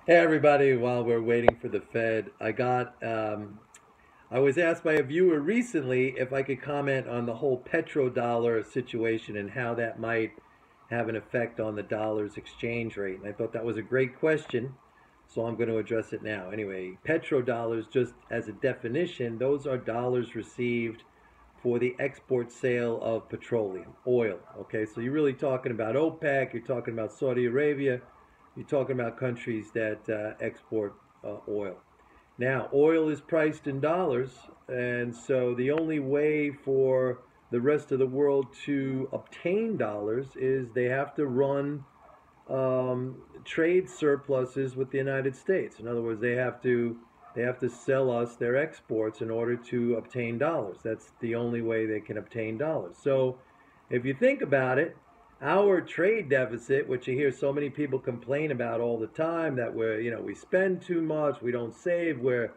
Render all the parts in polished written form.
Hey everybody, while we're waiting for the Fed, I was asked by a viewer recently if I could comment on the whole petrodollar situation and how that might have an effect on the dollar's exchange rate. And I thought that was a great question, so I'm going to address it now. Anyway, petrodollars, just as a definition, those are dollars received for the export sale of petroleum, oil. Okay, so you're really talking about OPEC, you're talking about Saudi Arabia, you're talking about countries that export oil. Now, oil is priced in dollars, and so the only way for the rest of the world to obtain dollars is they have to run trade surpluses with the United States. In other words, they have to sell us their exports in order to obtain dollars. That's the only way they can obtain dollars. So, if you think about it, our trade deficit, which you hear so many people complain about all the time, that we spend too much, we don't save, we're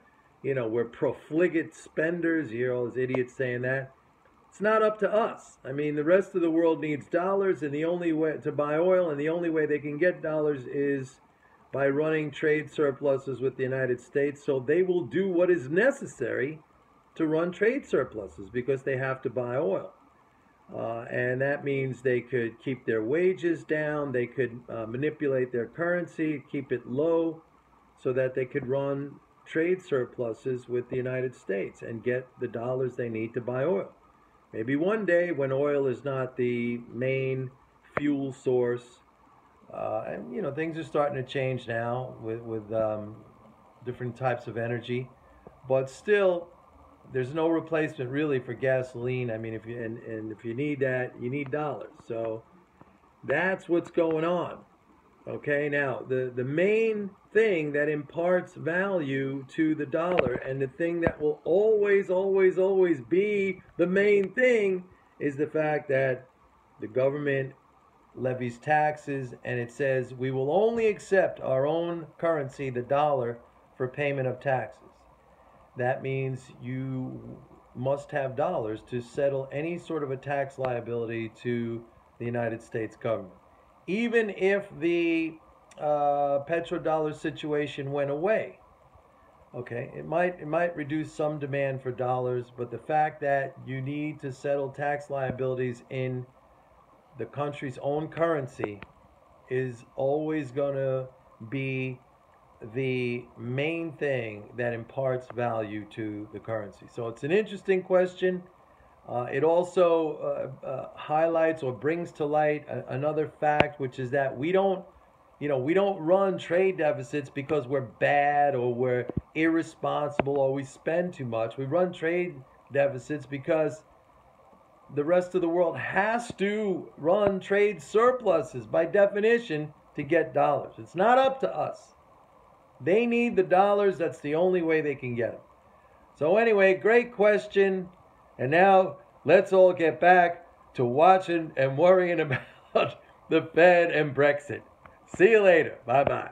profligate spenders. You hear all those idiots saying that. It's not up to us. I mean, the rest of the world needs dollars, and the only way to buy oil, and the only way they can get dollars is by running trade surpluses with the United States. So they will do what is necessary to run trade surpluses because they have to buy oil. And that means they could keep their wages down, they could manipulate their currency, keep it low, so that they could run trade surpluses with the United States and get the dollars they need to buy oil. Maybe one day when oil is not the main fuel source, and things are starting to change now with different types of energy, but still there's no replacement really for gasoline. I mean, if you need that, you need dollars. So that's what's going on. Okay, now the main thing that imparts value to the dollar, and the thing that will always, always, always be the main thing, is the fact that the government levies taxes, and it says we will only accept our own currency, the dollar, for payment of taxes. That means you must have dollars to settle any sort of a tax liability to the United States government. Even if the petrodollar situation went away, okay, it might reduce some demand for dollars, but the fact that you need to settle tax liabilities in the country's own currency is always going to be the main thing that imparts value to the currency. So it's an interesting question. It also highlights or brings to light another fact, which is that we don't run trade deficits because we're bad or we're irresponsible or we spend too much. We run trade deficits because the rest of the world has to run trade surpluses by definition to get dollars. It's not up to us. They need the dollars. That's the only way they can get them. So anyway, great question. And now let's all get back to watching and worrying about the Fed and Brexit. See you later. Bye-bye.